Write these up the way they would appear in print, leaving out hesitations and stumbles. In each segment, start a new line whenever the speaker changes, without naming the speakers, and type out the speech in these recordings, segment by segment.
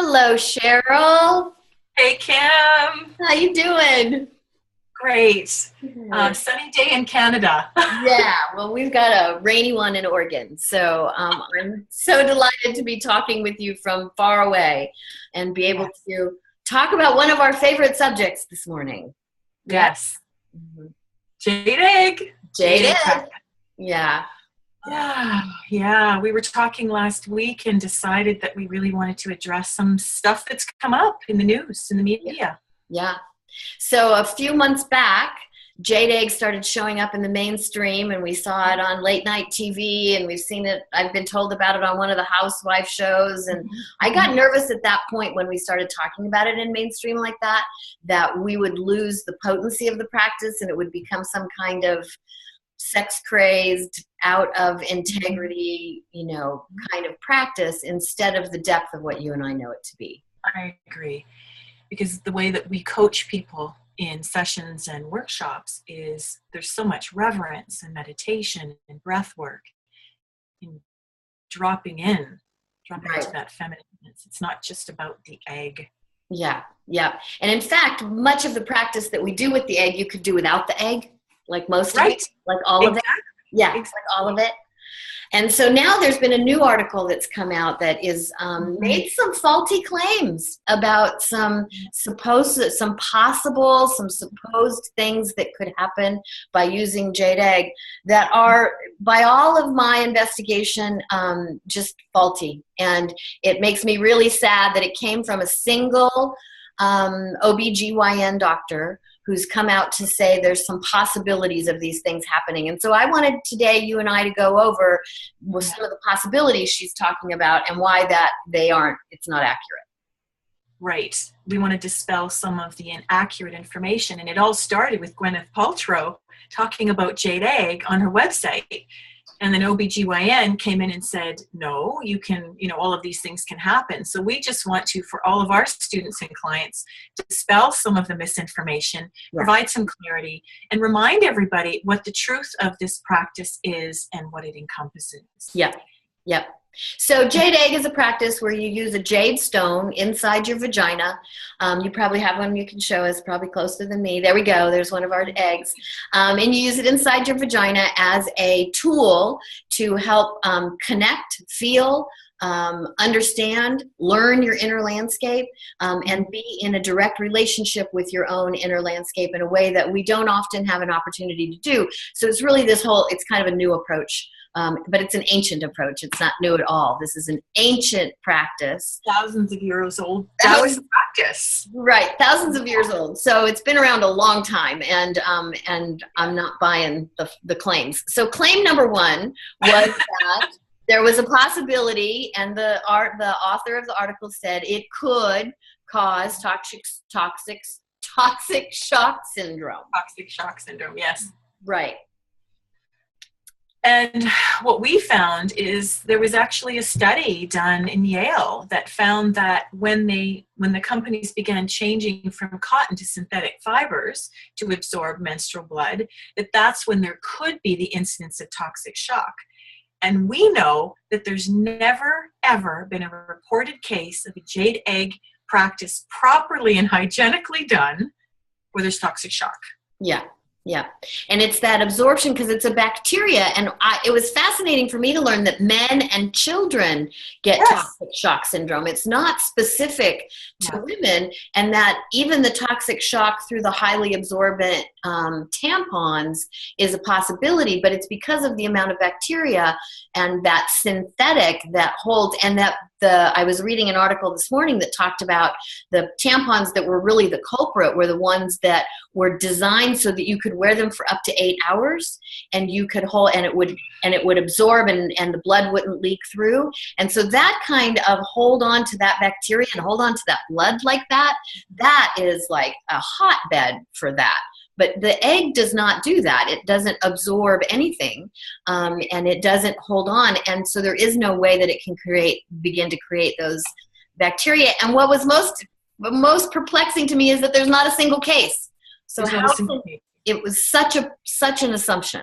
Hello, Cheryl.
Hey, Kim.
How you doing?
Great.
Good.
Sunny day in Canada.
Yeah, well, we've got a rainy one in Oregon, so I'm so delighted to be talking with you from far away and be able to talk about one of our favorite subjects this morning.
Yes.
Mhm.
Jade Egg.
Jade Egg. Yeah.
Yeah. We were talking last week and decided that we really wanted to address some stuff that's come up in the news, in the media.
Yeah. So a few months back, Jade Egg started showing up in the mainstream, and we saw it on late night TV, and we've seen it. I've been told about it on one of the housewife shows, and I got nervous at that point when we started talking about it in mainstream like that we would lose the potency of the practice and it would become some kind of sex crazed, out of integrity, kind of practice instead of the depth of what you and I know it to be.
I agree. Because the way that we coach people in sessions and workshops is there's so much reverence and meditation and breath work in dropping into that feminineness. It's not just about the egg.
Yeah. And in fact, much of the practice that we do with the egg, you could do without the egg, like most of it, like all of it. Yeah, exactly. Like all of it. And so now there's been a new article that's come out that is made some faulty claims about some supposed things that could happen by using Jade Egg that are, by all of my investigation, just faulty. And it makes me really sad that it came from a single OBGYN doctor who's come out to say there's some possibilities of these things happening. And so I wanted today, you and I, to go over with some of the possibilities she's talking about and why it's not accurate.
Right. We want to dispel some of the inaccurate information. And it all started with Gwyneth Paltrow talking about Jade Egg on her website. And then OBGYN came in and said, no, you can, all of these things can happen. So we just want to, for all of our students and clients, dispel some of the misinformation, provide some clarity, and remind everybody what the truth of this practice is and what it encompasses.
Yep. So Jade Egg is a practice where you use a jade stone inside your vagina. You probably have one you can show us, probably closer than me. There we go. There's one of our eggs. And you use it inside your vagina as a tool to help connect, feel, understand, learn your inner landscape, and be in a direct relationship with your own inner landscape in a way that we don't often have an opportunity to do. So it's really it's kind of a new approach. But it's an ancient approach. It's not new at all. This is an ancient practice.
Thousands of years old. Taoist practice.
Right. Thousands of years old. So it's been around a long time, and I'm not buying the claims. So claim number one was that there was a possibility, and the author of the article said it could cause toxic shock syndrome.
Toxic shock syndrome, yes.
Right.
And what we found is there was actually a study done in Yale that found that when the companies began changing from cotton to synthetic fibers to absorb menstrual blood, that's when there could be the incidence of toxic shock. And we know that there's never, ever been a reported case of a Jade Egg practice properly and hygienically done where there's toxic shock.
Yeah. And it's that absorption because it's a bacteria. And it was fascinating for me to learn that men and children get toxic shock syndrome. It's not specific to women, and that even the toxic shock through the highly absorbent tampons is a possibility, but it's because of the amount of bacteria and that synthetic that holds, and that I was reading an article this morning that talked about the tampons that were really the culprit were the ones that were designed so that you could wear them for up to 8 hours, and you could hold, and it would absorb, and the blood wouldn't leak through. And so that kind of hold on to that bacteria and hold on to that blood like that is like a hotbed for that. But the egg does not do that. It doesn't absorb anything, and it doesn't hold on. And so there is no way that it can begin to create those bacteria. And what was most perplexing to me is that there's not a single case. So it was such an assumption.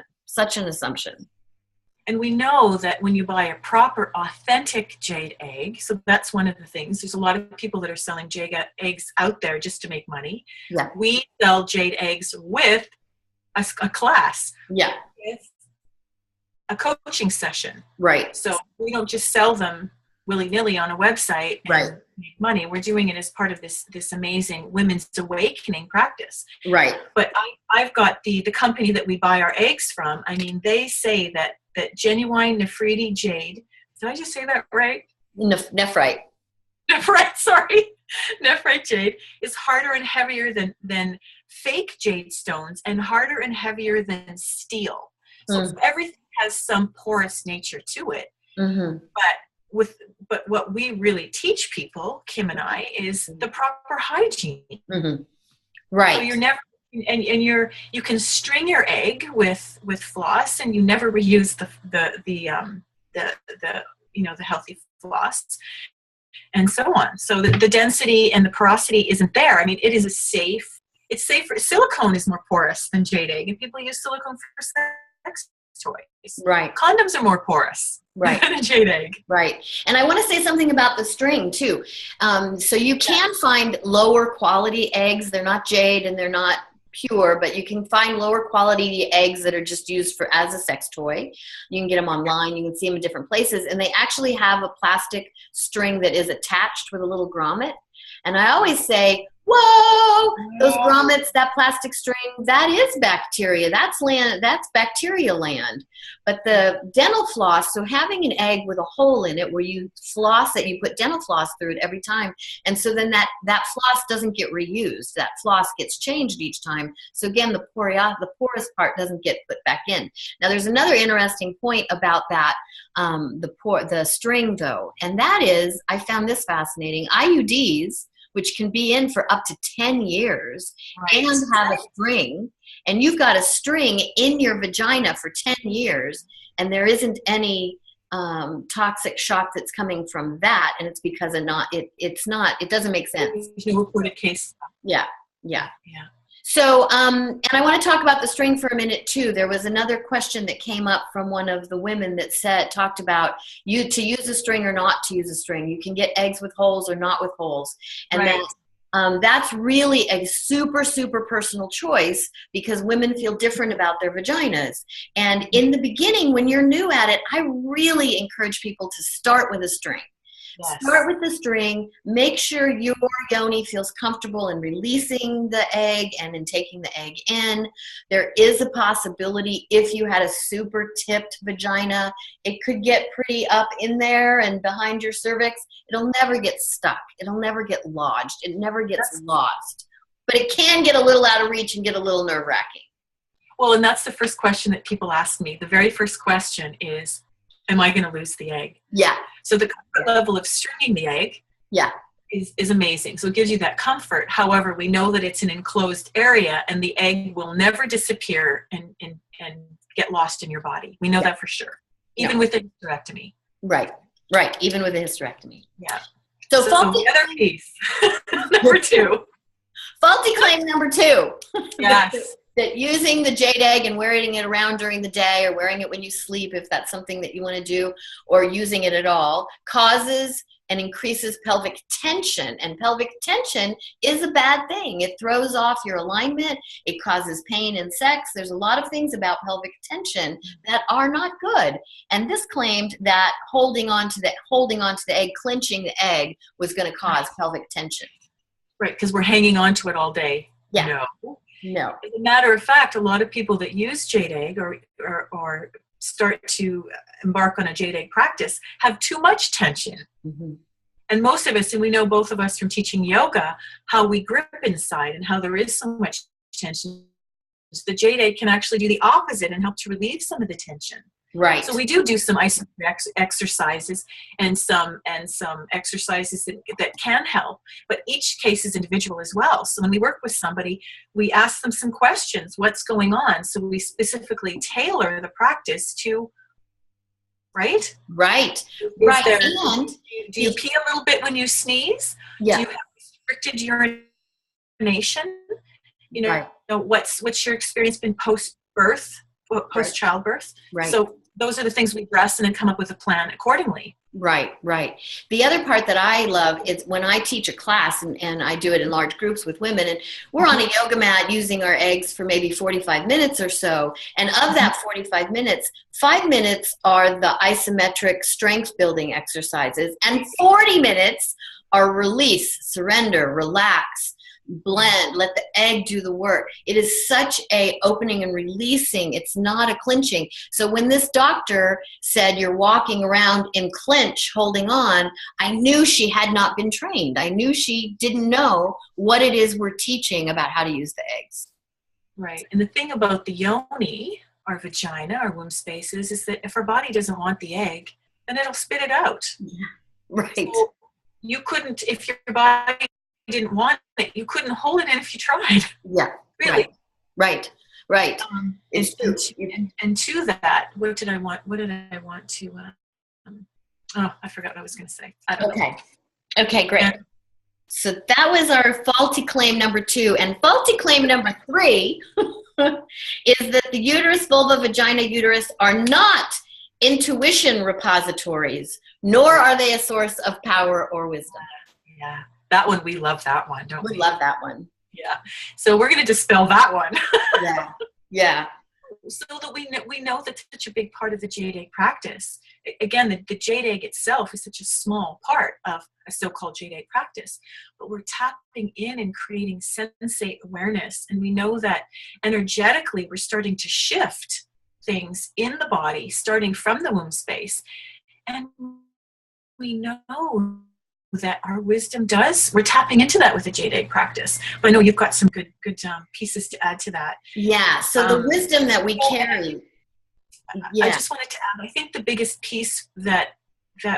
And we know that when you buy a proper, authentic jade egg, so that's one of the things. There's a lot of people that are selling jade eggs out there just to make money.
Yeah.
We sell jade eggs with a class.
Yeah.
With a coaching session.
Right.
So we don't just sell them willy-nilly on a website and make money. We're doing it as part of this amazing women's awakening practice.
Right.
But I've got the company that we buy our eggs from. I mean, they say that genuine Nephrite jade, did I just say that right?
Nephrite.
Nephrite, sorry. Nephrite jade is harder and heavier than fake jade stones and harder and heavier than steel. So everything has some porous nature to it. Mm-hmm. But what we really teach people, Kim and I, is the proper hygiene.
Mm-hmm. Right. So
you're never, and you can string your egg with floss, and you never reuse the healthy floss, and so on. So the density and the porosity isn't there. I mean, it is it's safer. Silicone is more porous than jade egg, and people use silicone for sex toys.
Right.
Condoms are more porous.
Right.
Than a jade egg.
Right. And I want to say something about the string too. So you can find lower quality eggs. They're not jade and they're not pure, but you can find lower quality eggs that are just used as a sex toy. You can get them online. You can see them in different places. And they actually have a plastic string that is attached with a little grommet. And I always say, whoa, those grommets, that plastic string, that is bacteria. That's bacteria land. But the dental floss, so having an egg with a hole in it where you floss it, you put dental floss through it every time. And so then that floss doesn't get reused. That floss gets changed each time. So again, the porous part doesn't get put back in. Now there's another interesting point about that, the string though. And that is, I found this fascinating, IUDs, which can be in for up to 10 years and have a string, and you've got a string in your vagina for 10 years, and there isn't any toxic shock that's coming from that, and it's because it doesn't make sense.
There's no reported case.
Yeah. So, and I want to talk about the string for a minute too. There was another question that came up from one of the women that talked about to use a string or not to use a string. You can get eggs with holes or not with holes. And that's really a super, super personal choice because women feel different about their vaginas. And in the beginning, when you're new at it, I really encourage people to start with a string. Yes. Start with the string. Make sure your yoni feels comfortable in releasing the egg and in taking the egg in. There is a possibility if you had a super tipped vagina, it could get pretty up in there and behind your cervix. It'll never get stuck. It'll never get lodged. It never gets lost. But it can get a little out of reach and get a little nerve-wracking.
Well, and that's the first question that people ask me. The very first question is, am I going to lose the egg?
Yeah.
So the comfort level of stringing the egg is amazing. So it gives you that comfort. However, we know that it's an enclosed area and the egg will never disappear and get lost in your body. We know that for sure. Even with a hysterectomy.
Right. Even with a hysterectomy.
Yeah.
So
faulty, the other piece. Number 2.
Faulty claim number 2.
Yes.
That using the jade egg and wearing it around during the day or wearing it when you sleep, if that's something that you want to do, or using it at all, causes and increases pelvic tension. And pelvic tension is a bad thing. It throws off your alignment. It causes pain in sex. There's a lot of things about pelvic tension that are not good. And this claimed that holding on to the egg, clenching the egg, was going to cause pelvic tension.
Right, because we're hanging on to it all day.
Yeah. No.
As a matter of fact, a lot of people that use jade egg or start to embark on a jade egg practice have too much tension. Mm-hmm. And most of us, and we know both of us from teaching yoga, how we grip inside and how there is so much tension. So the jade egg can actually do the opposite and help to relieve some of the tension.
Right.
So we do some isometric exercises and some exercises that can help, but each case is individual as well. So when we work with somebody, we ask them some questions. What's going on? So we specifically tailor the practice to, right?
Right.
And do you pee a little bit when you sneeze?
Yeah.
Do you have restricted urination? What's your experience been post-birth? Post-childbirth.
Right.
So those are the things we address and then come up with a plan accordingly.
Right, right. The other part that I love is when I teach a class, and I do it in large groups with women, and we're on a yoga mat using our eggs for maybe 45 minutes or so. And of that 45 minutes, 5 minutes are the isometric strength building exercises, and 40 minutes are release, surrender, relax, blend, let the egg do the work. It is such a opening and releasing. It's not a clinching. So when this doctor said you're walking around in clinch holding on, I knew she had not been trained. I knew she didn't know what it is we're teaching about how to use the eggs.
Right. And the thing about the yoni, our vagina, our womb spaces, is that if our body doesn't want the egg, then it'll spit it out.
Yeah. Right.
So you couldn't, if your body didn't want it, you couldn't hold it in if you tried.
Yeah.
Really.
Right.
And to that, what did I want to, I forgot what I was going to say. I don't know.
Okay, great. So that was our faulty claim number 2. And faulty claim number 3 is that the uterus, vulva, vagina, uterus are not intuition repositories, nor are they a source of power or wisdom.
Yeah. That one, we love that one, don't we?
We love that one.
Yeah. So we're going to dispel that one.
Yeah.
So that we know that's such a big part of the Jade Egg practice. Again, the Jade Egg itself is such a small part of a so-called Jade Egg practice, but we're tapping in and creating sensate awareness. And we know that energetically we're starting to shift things in the body, starting from the womb space. And we know that our wisdom we're tapping into that with the Jade Egg practice. But I know you've got some good pieces to add to that.
Yeah, so the wisdom that we carry. Yeah.
I just wanted to add, I think the biggest piece that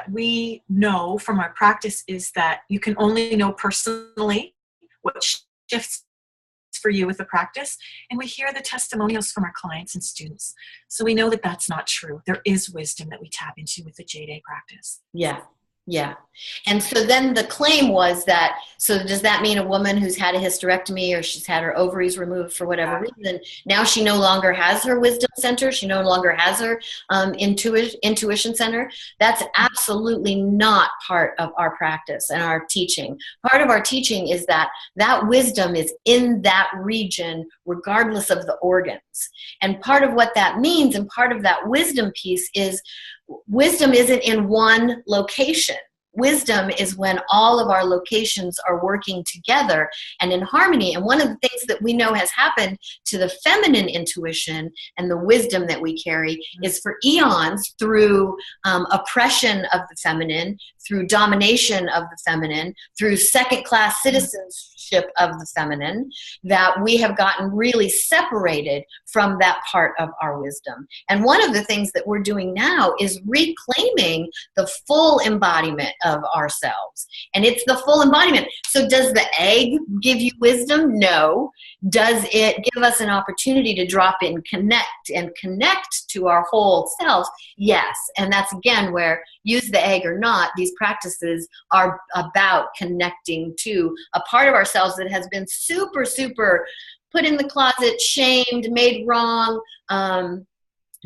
we know from our practice is that you can only know personally what shifts for you with the practice. And we hear the testimonials from our clients and students. So we know that that's not true. There is wisdom that we tap into with the Jade Egg practice.
Yeah. Yeah. And so then the claim was that, so does that mean a woman who's had a hysterectomy or she's had her ovaries removed for whatever reason, now she no longer has her wisdom center? She no longer has her intuition center? That's absolutely not part of our practice and our teaching. Part of our teaching is that wisdom is in that region regardless of the organs. And part of what that means, and part of that wisdom piece, is wisdom isn't in one location. Wisdom is when all of our locations are working together and in harmony. And one of the things that we know has happened to the feminine intuition and the wisdom that we carry is for eons through oppression of the feminine, through domination of the feminine, through second-class citizenship of the feminine, that we have gotten really separated from that part of our wisdom. And one of the things that we're doing now is reclaiming the full embodiment of ourselves. And it's the full embodiment. So does the egg give you wisdom? No. Does it give us an opportunity to drop in, connect to our whole self? Yes. And that's, again, where use the egg or not, these practices are about connecting to a part of ourselves that has been super, super put in the closet, shamed, made wrong,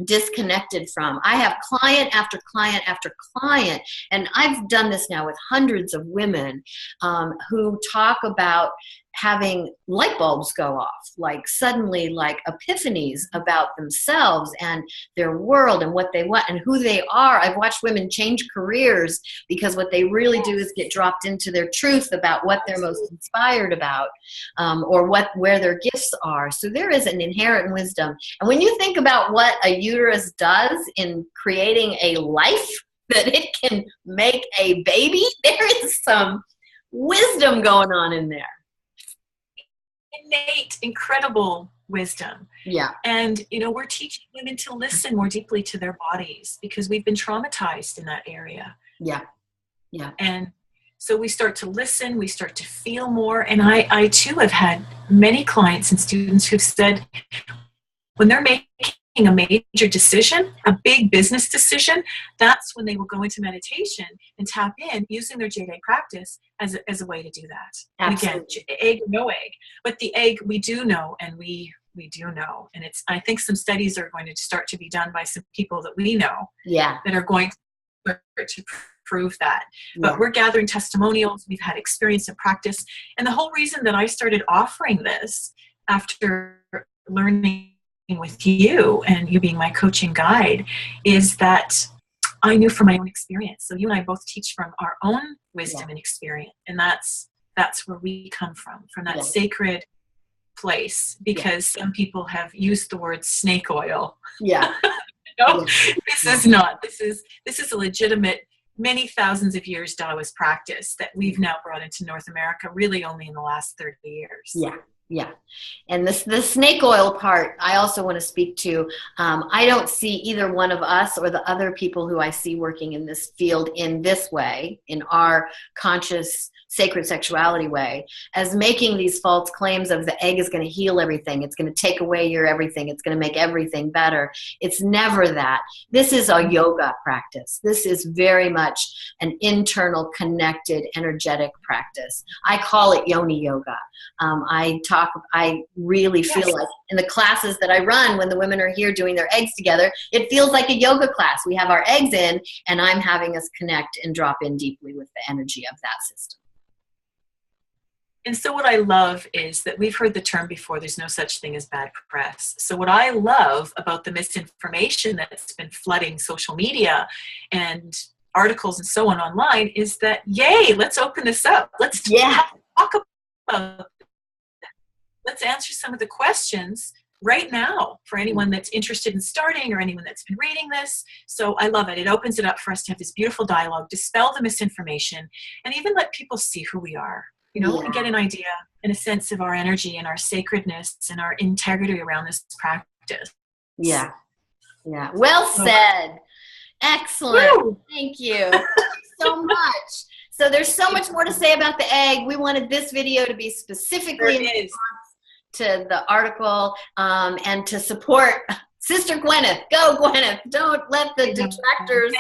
disconnected from. I have client after client after client, and I've done this now with hundreds of women who talk about having light bulbs go off, like suddenly, like epiphanies about themselves and their world and what they want and who they are. I've watched women change careers because what they really do is get dropped into their truth about what they're most inspired about, or where their gifts are. So there is an inherent wisdom. And when you think about what a uterus does in creating a life, that it can make a baby, there is some wisdom going on in there.
Innate, incredible wisdom.
Yeah.
And, we're teaching women to listen more deeply to their bodies because we've been traumatized in that area.
Yeah. Yeah.
And so we start to listen, we start to feel more. And I too have had many clients and students who've said when they're making a major decision, a big business decision, that's when they will go into meditation and tap in using their Jade Egg practice as a way to do that.
Absolutely.
And again, egg or no egg. But the egg, we do know, and we do know. And I think some studies are going to start to be done by some people that we know that are going to prove that. But we're gathering testimonials. We've had experience and practice. And the whole reason that I started offering this after learning with you and you being my coaching guide is that I knew from my own experience. So you and I both teach from our own wisdom and experience. And that's where we come from that sacred place, because some people have used the word snake oil. This is not. This is a legitimate, many thousands of years Taoist practice that we've now brought into North America really only in the last 30 years.
Yeah. And the snake oil part, I also want to speak to. I don't see either one of us or the other people who I see working in this field in this way, in our conscious sacred sexuality way, as making these false claims of the egg is going to heal everything. It's going to take away your everything. It's going to make everything better. It's never that. This is a yoga practice. This is very much an internal, connected, energetic practice. I call it yoni yoga. I really feel like in the classes that I run, when the women are here doing their eggs together, it feels like a yoga class. We have our eggs in, and I'm having us connect and drop in deeply with the energy of that system.
And so what I love is that we've heard the term before, there's no such thing as bad press. So what I love about the misinformation that's been flooding social media and articles and so on online is that, yay, let's open this up. Let's talk about, let's answer some of the questions right now for anyone that's interested in starting or anyone that's been reading this. So I love it. It opens it up for us to have this beautiful dialogue, dispel the misinformation, and even let people see who we are. And get an idea and a sense of our energy and our sacredness and our integrity around this practice.
Yeah. Well said. Excellent. Woo! Thank you so much. So there's so much more to say about the egg. We wanted this video to be specifically in response to the article and to support Sister Gwyneth. Go, Gwyneth. Don't let the detractors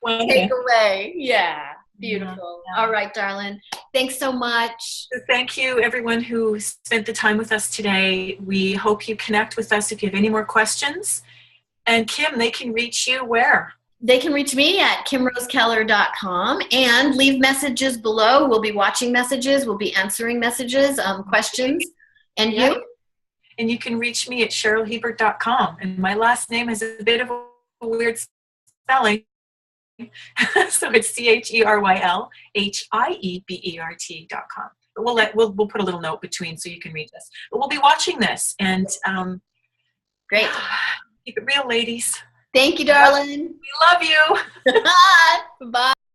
take away. Yeah. Beautiful. All right, darling. Thanks so much.
Thank you, everyone who spent the time with us today. We hope you connect with us if you have any more questions. And Kim, they can reach you where?
They can reach me at kimrosekeller.com and leave messages below. We'll be watching messages. We'll be answering messages, questions. And you?
And you can reach me at CherylHeibert.com. And my last name has a bit of a weird spelling. So it's CherylHiebert.com. But we'll put a little note between so you can read this. But we'll be watching this, and
great.
Keep it real, ladies.
Thank you, darling.
We love you.
Bye.